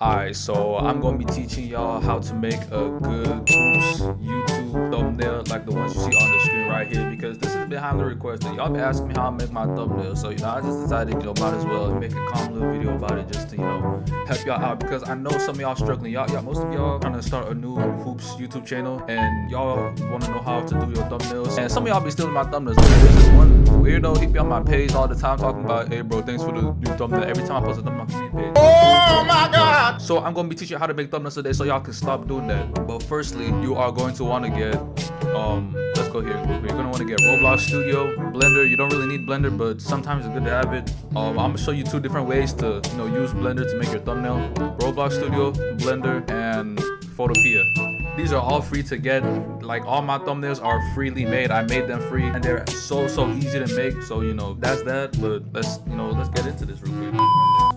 Alright, so I'm gonna be teaching y'all how to make a good hoops YouTube thumbnail like the ones you see on the screen right here, because this has been highly requested. Y'all been asking me how I make my thumbnail, so I just decided, might as well make a calm little video about it just to, help y'all out, because I know some of y'all struggling. Most of y'all trying to start a new hoops YouTube channel, and y'all want to know how to do your thumbnails. And some of y'all be stealing my thumbnails. There's this one weirdo, he be on my page all the time talking about, hey bro, thanks for the new thumbnail. Every time I post a thumbnail on my community page. Oh my god! So I'm gonna be teaching you how to make thumbnails today, so y'all can stop doing that. But firstly, you are going to want to get let's go here. You're gonna want to get Roblox Studio, Blender. You don't really need Blender, but sometimes it's good to have it. I'm gonna show you two different ways to use Blender to make your thumbnail: Roblox Studio, Blender, and Photopea. These are all free to get. Like, all my thumbnails are freely made. I made them free, and they're so easy to make. So that's that. But let's get into this real quick.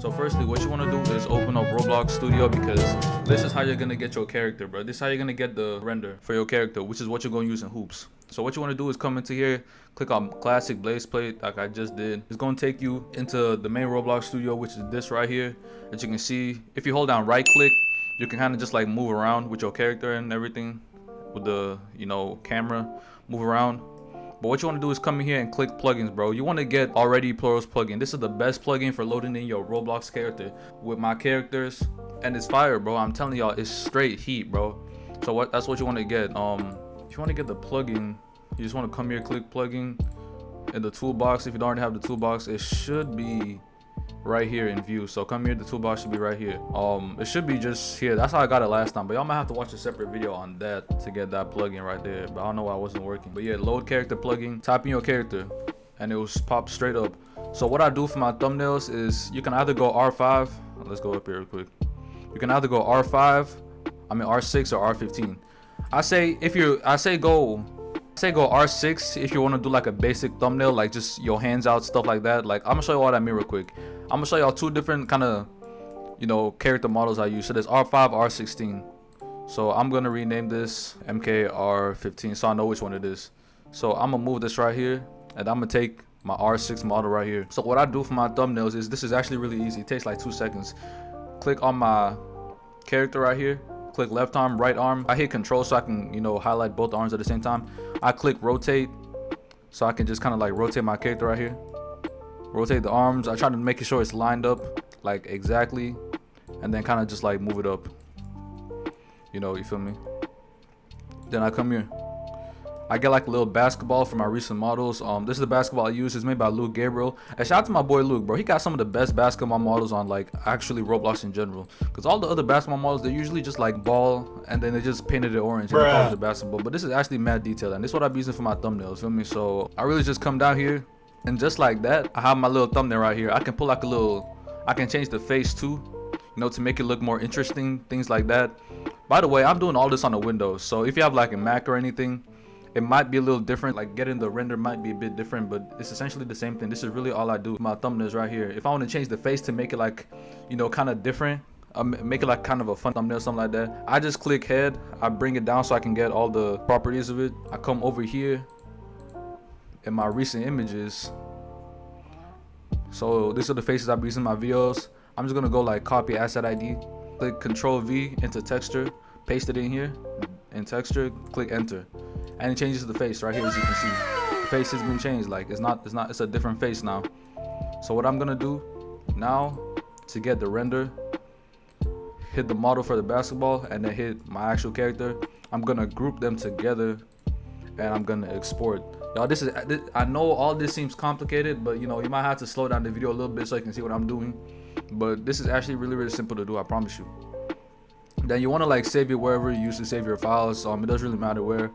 So firstly, what you want to do is open up Roblox Studio, because this is how you're gonna get your character, bro. This is how you're gonna get the render for your character, which is what you're gonna use in hoops. So what you want to do is come into here, click on classic blaze plate like I just did. It's gonna take you into the main Roblox Studio, which is this right here. As you can see, if you hold down right click, you can kind of just like move around with your character and everything with the camera, move around. But what you want to do is come in here and click plugins, bro. You want to get already plurals plugin. This is the best plugin for loading in your Roblox character with my characters, and it's fire, bro. I'm telling y'all, it's straight heat, bro. So that's what you want to get. If you want to get the plugin, you just want to come here, click plugin in the toolbox. If you don't already have the toolbox, it should be right here in view. So come here, the toolbox should be right here. It should be just here. That's how I got it last time, but y'all might have to watch a separate video on that to get that plugin right there. But I don't know why it wasn't working. But yeah, load character plugin, type in your character, and it will pop straight up. So what I do for my thumbnails is you can either go R5. Let's go up here real quick. You can either go R6 or R15. I say go R6 if you want to do like a basic thumbnail, like just your hands out, stuff like that. Like, I'm gonna show you what I mean real quick. I'm gonna show y'all two different kind of character models I use. So there's R5, R16. So I'm gonna rename this MKR15 so I know which one it is. So I'm gonna move this right here, and I'm gonna take my R6 model right here. So what I do for my thumbnails is, this is actually really easy. It takes like 2 seconds. Click on my character right here, click left arm, right arm. I hit control so I can highlight both arms at the same time. I click rotate so I can just kind of like rotate my character right here, rotate the arms. I try to make sure it's lined up like exactly, and then kind of just like move it up, you feel me. Then I come here, I get like a little basketball for my recent models. This is the basketball I use. It's made by Luke Gabriel. And shout out to my boy Luke, bro. He got some of the best basketball models on like actually Roblox in general. Because all the other basketball models, they're usually just like ball, and then they just painted it orange and they call it a basketball. But this is actually mad detailed, and this is what I'm using for my thumbnails, feel me? So I really just come down here, and just like that, I have my little thumbnail right here. I can pull like I can change the face too, to make it look more interesting, things like that. By the way, I'm doing all this on a Windows. So if you have like a Mac or anything, it might be a little different. Like, getting the render might be a bit different, but it's essentially the same thing. This is really all I do with my thumbnails right here. If I want to change the face to make it like kind of different, make it like kind of a fun thumbnail, something like that, I just click head, I bring it down so I can get all the properties of it. I come over here in my recent images. So these are the faces I've used in my videos. I'm just gonna go like copy asset ID, click Control V into texture, paste it in here in texture, click enter, and it changes the face right here. As you can see, the face has been changed. Like, it's a different face now. So what I'm gonna do now to get the render, hit the model for the basketball, and then hit my actual character. I'm gonna group them together, and I'm gonna export. Y'all, I know all this seems complicated, but you might have to slow down the video a little bit so you can see what I'm doing. But this is actually really simple to do, I promise you. Then you want to like save it wherever you used to save your files. It doesn't really matter where.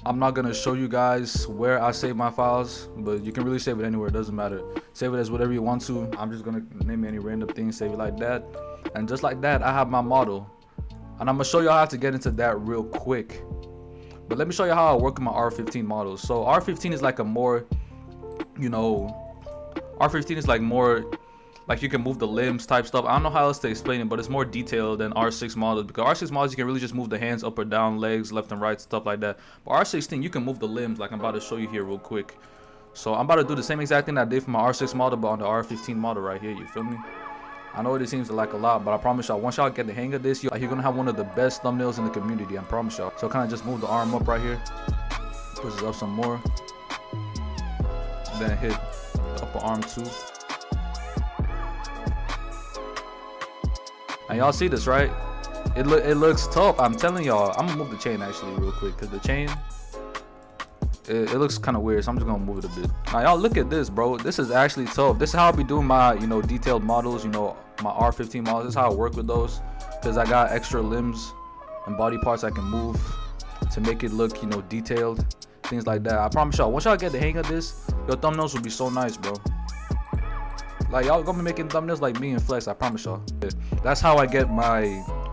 I'm not gonna show you guys where I save my files, but you can really save it anywhere. It doesn't matter. Save it as whatever you want to. I'm just gonna name any random thing, save it like that, and just like that, I have my model. And I'm gonna show you how to get into that real quick. But let me show you how I work with my R15 models. So R15 is like a more, R15 is like more like you can move the limbs type stuff. I don't know how else to explain it, but it's more detailed than R6 models, because R6 models you can really just move the hands up or down, legs left and right, stuff like that. But R16 you can move the limbs, like I'm about to show you here real quick. So I'm about to do the same exact thing I did for my R6 model, but on the R15 model right here, you feel me? I know it seems like a lot, but I promise y'all, once y'all get the hang of this, you're gonna have one of the best thumbnails in the community. I promise y'all. So kind of just move the arm up right here, push it up some more, then hit the upper arm too. And y'all see this, right? It looks tough. I'm telling y'all. I'm gonna move the chain actually real quick, because the chain, it looks kind of weird, so I'm just gonna move it a bit. Now y'all look at this, bro. This is actually tough. This is how I be doing my, you know, detailed models, you know, my R15 models. This is how I work with those, because I got extra limbs and body parts I can move to make it look, you know, detailed, things like that. I promise y'all, once y'all get the hang of this, your thumbnails will be so nice, bro. Like, y'all gonna be making thumbnails like me and Flex, I promise y'all. That's how I get my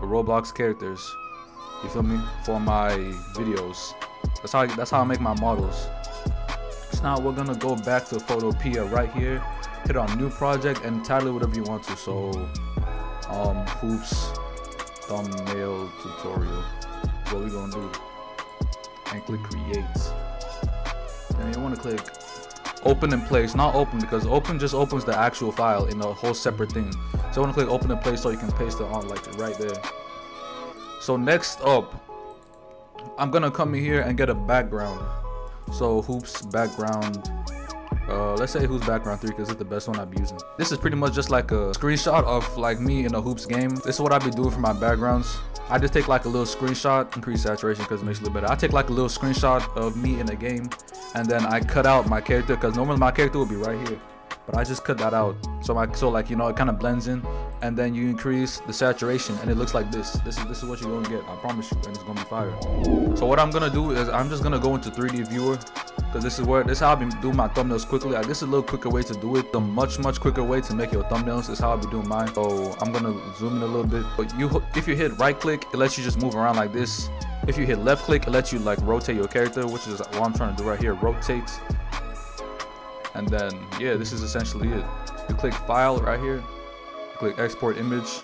Roblox characters, you feel me, for my videos. That's how I make my models. So now we're gonna go back to Photopea right here, hit on new project and title it whatever you want to. So hoops thumbnail tutorial is what we're gonna do, and click create. And you want to click open in place, not open, because open just opens the actual file in a whole separate thing. So I want to click open in place so you can paste it on like right there. So next up, I'm gonna come in here and get a background. So hoops background, let's say hoops background 3, because it's the best one I'll be using. This is pretty much just like a screenshot of like me in a hoops game. This is what I be doing for my backgrounds. I just take like a little screenshot, increase saturation because it makes it look better. I take like a little screenshot of me in a game, and then I cut out my character, because normally my character would be right here, but I just cut that out. So like, you know, it kind of blends in, and then you increase the saturation and it looks like this. This is what you're gonna get, I promise you, and it's gonna be fire. So what I'm gonna do is I'm just gonna go into 3D viewer, because this is how I've been doing my thumbnails quickly. Like, this is a little quicker way to do it. The much quicker way to make your thumbnails is how I'll be doing mine. So I'm gonna zoom in a little bit. But if you hit right click, it lets you just move around like this. If you hit left click, it lets you like rotate your character, which is what I'm trying to do right here, rotate. And then yeah, this is essentially it. You click file right here, you click export image,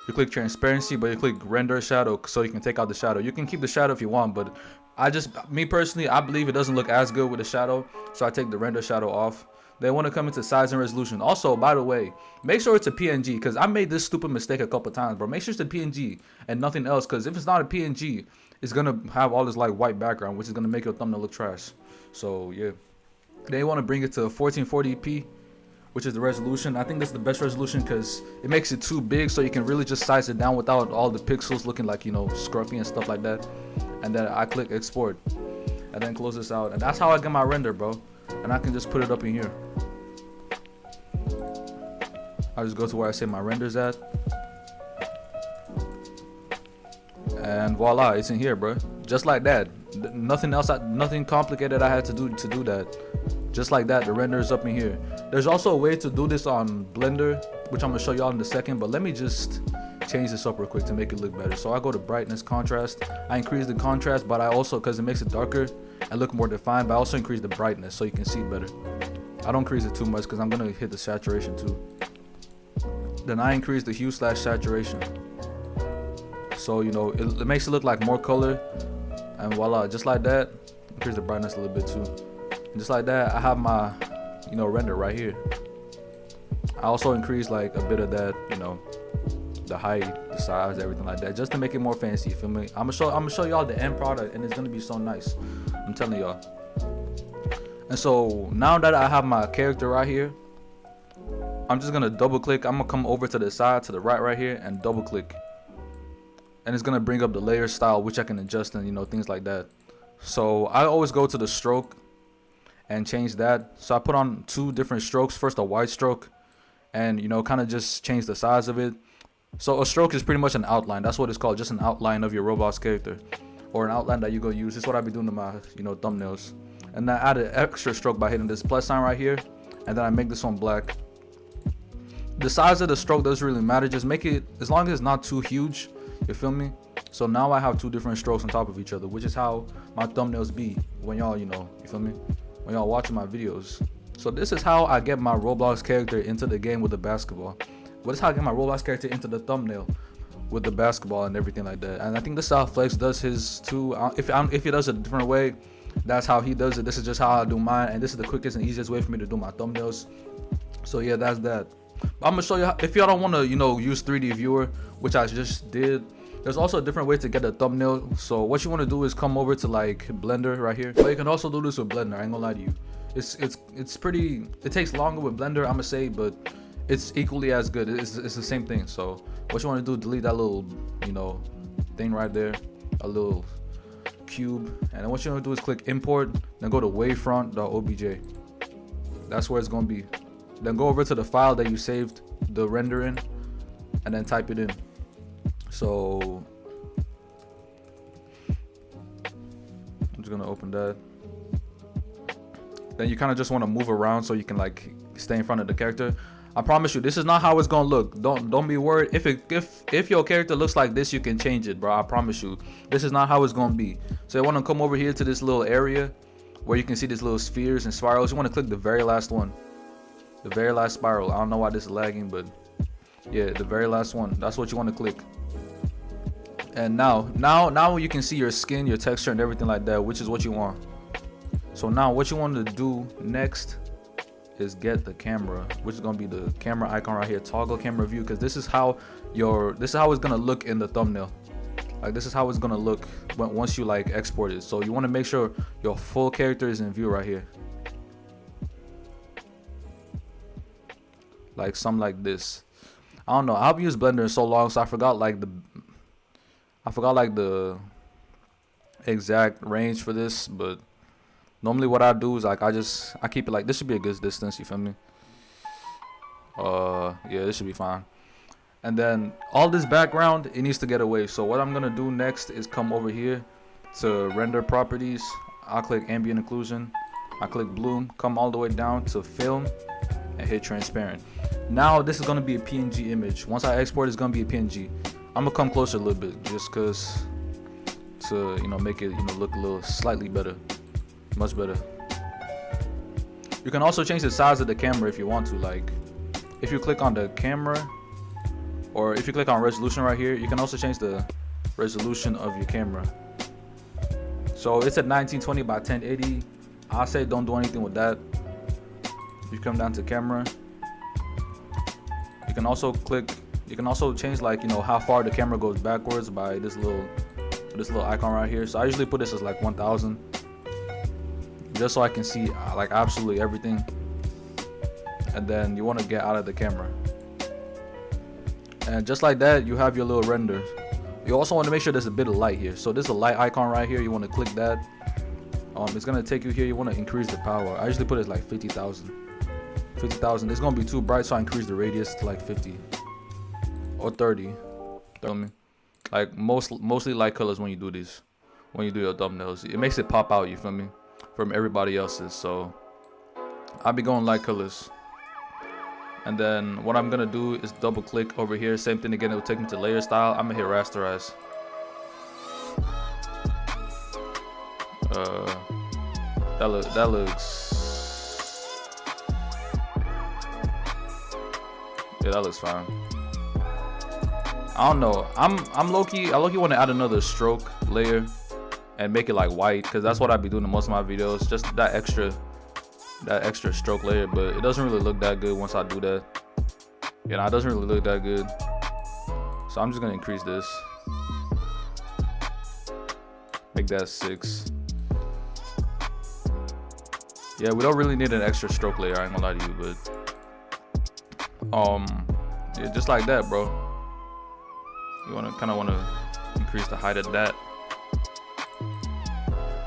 you click transparency, but you click render shadow so you can take out the shadow. You can keep the shadow if you want, but me personally, I believe it doesn't look as good with the shadow, so I take the render shadow off. They want to come into size and resolution. Also, by the way, make sure it's a PNG, because I made this stupid mistake a couple times, bro. Make sure it's a PNG and nothing else, because if it's not a PNG, it's gonna have all this like white background, which is gonna make your thumbnail look trash. So yeah, they want to bring it to 1440p, which is the resolution. I think that's the best resolution, because it makes it too big, so you can really just size it down without all the pixels looking like, you know, scruffy and stuff like that. And then I click export and then close this out, and that's how I get my render, bro. And I can just put it up in here. I just go to where I say my render's at, and voila, it's in here, bro. Just like that. Nothing else, nothing complicated I had to do that. Just like that, the render is up in here. There's also a way to do this on Blender, which I'm gonna show y'all in a second, but let me just change this up real quick to make it look better. So I go to brightness, contrast. I increase the contrast, but I also, because it makes it darker and look more defined, but I also increase the brightness so you can see better. I don't increase it too much because I'm gonna hit the saturation too. Then I increase the hue / saturation, so you know it makes it look like more color. And voila, just like that. Increase the brightness a little bit too, and just like that, I have my, you know, render right here. I also increase like a bit of that, you know, the height, the size, everything like that, just to make it more fancy. You feel me? I'm gonna show y'all the end product, and it's gonna be so nice, I'm telling y'all. And so now that I have my character right here, I'm just gonna double click. I'm gonna come over to the side, to the right here, and double click, and it's gonna bring up the layer style, which I can adjust, and you know, things like that. So I always go to the stroke and change that. So I put on 2 different strokes. First a wide stroke, and you know, kind of just change the size of it. So a stroke is pretty much an outline. That's what it's called, just an outline of your Roblox character, or an outline that you go use. This is what I be doing to my, you know, thumbnails. And then I add an extra stroke by hitting this plus sign right here, and then I make this one black. The size of the stroke doesn't really matter. Just make it, as long as it's not too huge. You feel me? So now I have 2 different strokes on top of each other, which is how my thumbnails be when y'all, you know, you feel me, when y'all watching my videos. So this is how I get my Roblox character into the game with the basketball. What is how I get my Roblox character into the thumbnail with the basketball and everything like that. And I think this is how Flex does his too. If he does it a different way, that's how he does it. This is just how I do mine, and this is the quickest and easiest way for me to do my thumbnails. So yeah, that's that. I'm gonna show you if y'all don't want to, you know, use 3D viewer, which I just did. There's also a different way to get a thumbnail. So what you want to do is come over to like Blender right here. But you can also do this with Blender. I ain't gonna lie to you. It's pretty. It takes longer with Blender, I'm gonna say, but it's equally as good. It's the same thing. So what you want to do, delete that little, you know, thing right there, a little cube, and then what you want to do is click import, then go to wavefront.obj. That's where it's gonna be. Then go over to the file that you saved the render in, and then type it in. So I'm just gonna open that. Then you kind of just want to move around so you can like stay in front of the character. I promise you, this is not how it's gonna look. Don't be worried. If your character looks like this, you can change it, bro. I promise you, this is not how it's gonna be. So you want to come over here to this little area where you can see these little spheres and spirals. You want to click the very last one, the very last spiral. I don't know why this is lagging, but yeah, the very last one. That's what you want to click. And now you can see your skin, your texture, and everything like that, which is what you want. So now what you want to do next is get the camera, which is gonna be the camera icon right here. Toggle camera view, because this is how it's gonna look in the thumbnail. Like this is how it's gonna look once you like export it. So you want to make sure your full character is in view right here, like something like this. I don't know. I've used Blender in so long, so I forgot like the exact range for this, but normally what I do is like I keep it like this should be a good distance, you feel me? Yeah, this should be fine. And then all this background, it needs to get away. So what I'm gonna do next is come over here to render properties. I'll click ambient occlusion, I click bloom, come all the way down to film and hit transparent. Now this is gonna be a PNG image. Once I export, it's gonna be a PNG. I'm gonna come closer a little bit just cause to, you know, make it, you know, look a little slightly better. Much better. You can also change the size of the camera if you want to. Like if you click on the camera, or if you click on resolution right here, you can also change the resolution of your camera. So it's at 1920 by 1080. I say don't do anything with that. You come down to camera. You can also change, like, you know, how far the camera goes backwards by this little icon right here. So I usually put this as like 1000. Just so I can see like absolutely everything. And then you want to get out of the camera, and just like that you have your little render. You also want to make sure there's a bit of light here. So there's a light icon right here. You want to click that. It's gonna take you here. You want to increase the power. I usually put it like 50,000. It's gonna be too bright, so I increase the radius to like 50 or 30. Like mostly light colors when you do these, when you do your thumbnails. It makes it pop out, you feel me, from everybody else's. So I'll be going light colors. And then what I'm gonna do is double click over here. Same thing again, it will take me to layer style. I'm gonna hit rasterize. That looks, yeah, that looks fine. I don't know. I low-key want to add another stroke layer and make it like white, because that's what I be doing in most of my videos. Just that extra stroke layer, but it doesn't really look that good once I do that. Yeah, it doesn't really look that good. So I'm just gonna increase this. Make that 6. Yeah, we don't really need an extra stroke layer, I ain't gonna lie to you, but yeah, just like that, bro. You kind of want to increase the height of that.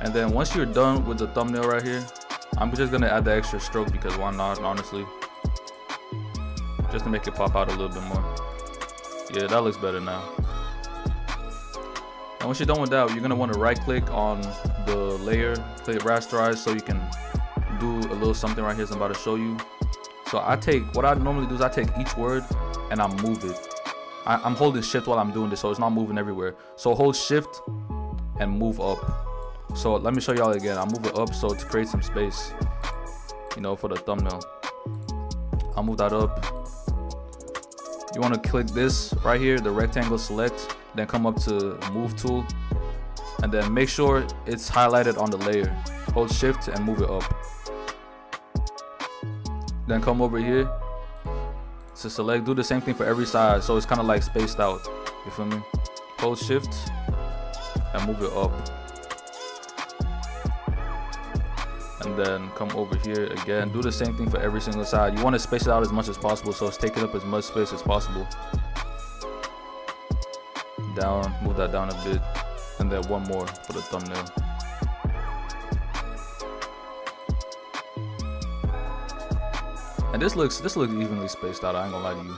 And then once you're done with the thumbnail right here, I'm just gonna add the extra stroke, because why not, honestly, just to make it pop out a little bit more. Yeah, that looks better now. And once you're done with that, you're gonna want to right click on the layer, click rasterize, so you can do a little something right here. So I'm about to show you. So what I normally do is I take each word and I move it. I'm holding shift while I'm doing this, so it's not moving everywhere. So hold shift and move up. So let me show y'all again. I'll move it up so to create some space, you know, for the thumbnail. I'll move that up. You want to click this right here, the rectangle select, then come up to move tool, and then make sure it's highlighted on the layer. Hold shift and move it up. Then come over here to select. Do the same thing for every side, so it's kind of like spaced out. You feel me? Hold shift and move it up, and then come over here again. Do the same thing for every single side. You want to space it out as much as possible, so it's taking up as much space as possible. Down, move that down a bit, and then one more for the thumbnail. And this looks evenly spaced out, I ain't gonna lie to you.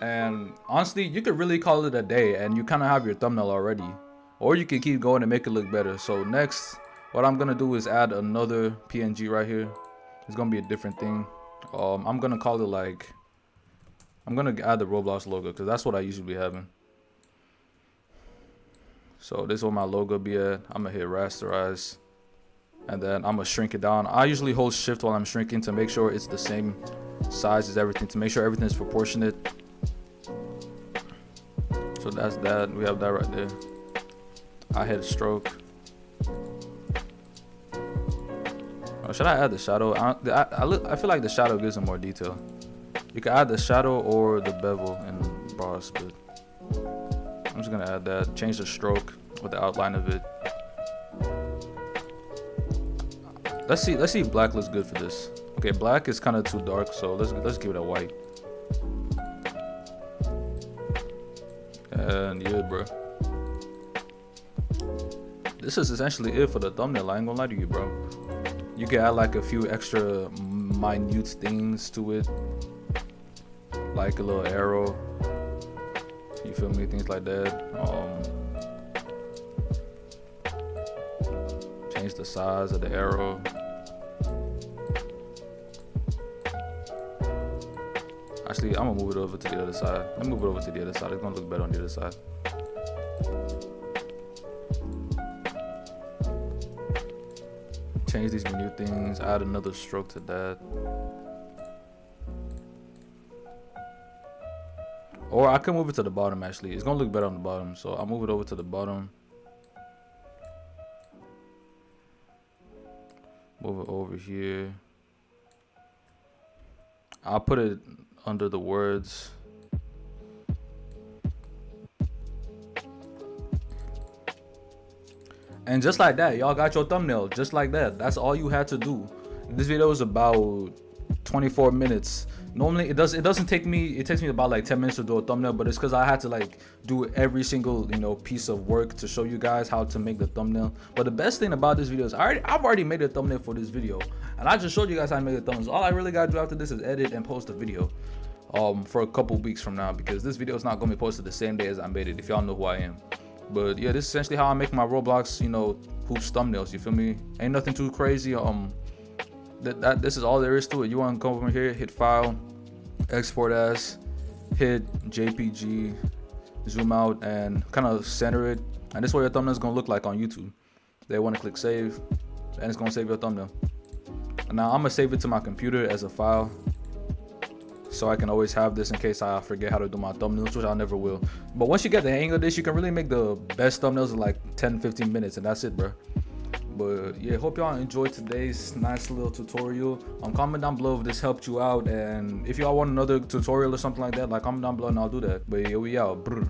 And honestly, you could really call it a day and you kind of have your thumbnail already, or you can keep going and make it look better. So next, what I'm gonna do is add another PNG right here. It's gonna be a different thing. I'm gonna call it like, I'm gonna add the Roblox logo because that's what I usually be having. So this is where my logo be at. I'm gonna hit rasterize, and then I'm gonna shrink it down. I usually hold shift while I'm shrinking to make sure it's the same size as everything, to make sure everything is proportionate. So that's that. We have that right there. I hit stroke. Oh, should I add the shadow? I feel like the shadow gives them more detail. You can add the shadow or the bevel in bars, but I'm just gonna add that. Change the stroke with the outline of it. Let's see if black looks good for this. Okay, black is kind of too dark, so let's give it a white. And yeah, bro. This is essentially it for the thumbnail. I ain't gonna lie to you, bro. You can add like a few extra minute things to it, like a little arrow. You feel me? Things like that. Change the size of the arrow. Actually, I'm gonna move it over to the other side. Let me move it over to the other side. It's gonna look better on the other side. Change these minute things. Add another stroke to that. Or I can move it to the bottom. Actually, it's gonna look better on the bottom. So I'll move it over to the bottom. Move it over here. I'll put it under the words. And just like that, y'all got your thumbnail. Just like that. That's all you had to do. This video is about 24 minutes. Normally it doesn't take me, it takes me about like 10 minutes to do a thumbnail, but it's because I had to like do every single, you know, piece of work to show you guys how to make the thumbnail. But the best thing about this video is I've already made a thumbnail for this video, and I just showed you guys how to make the thumbnails. All I really gotta do after this is edit and post the video for a couple weeks from now, because this video is not gonna be posted the same day as I made it, if y'all know who I am. But yeah, this is essentially how I make my Roblox, you know, hoops thumbnails. You feel me? Ain't nothing too crazy. This is all there is to it. You want to come over here, hit file, export as, hit JPG, zoom out, and kind of center it. And this is what your thumbnail is gonna look like on YouTube. They want to click save, and it's gonna save your thumbnail. And now I'm gonna save it to my computer as a file, so I can always have this in case I forget how to do my thumbnails, which I never will. But once you get the hang of this, you can really make the best thumbnails in like 10-15 minutes, and that's it, bro. But yeah, hope y'all enjoyed today's nice little tutorial. Comment down below if this helped you out, and if y'all want another tutorial or something like that, like comment down below and I'll do that. But yeah, we out. Brr.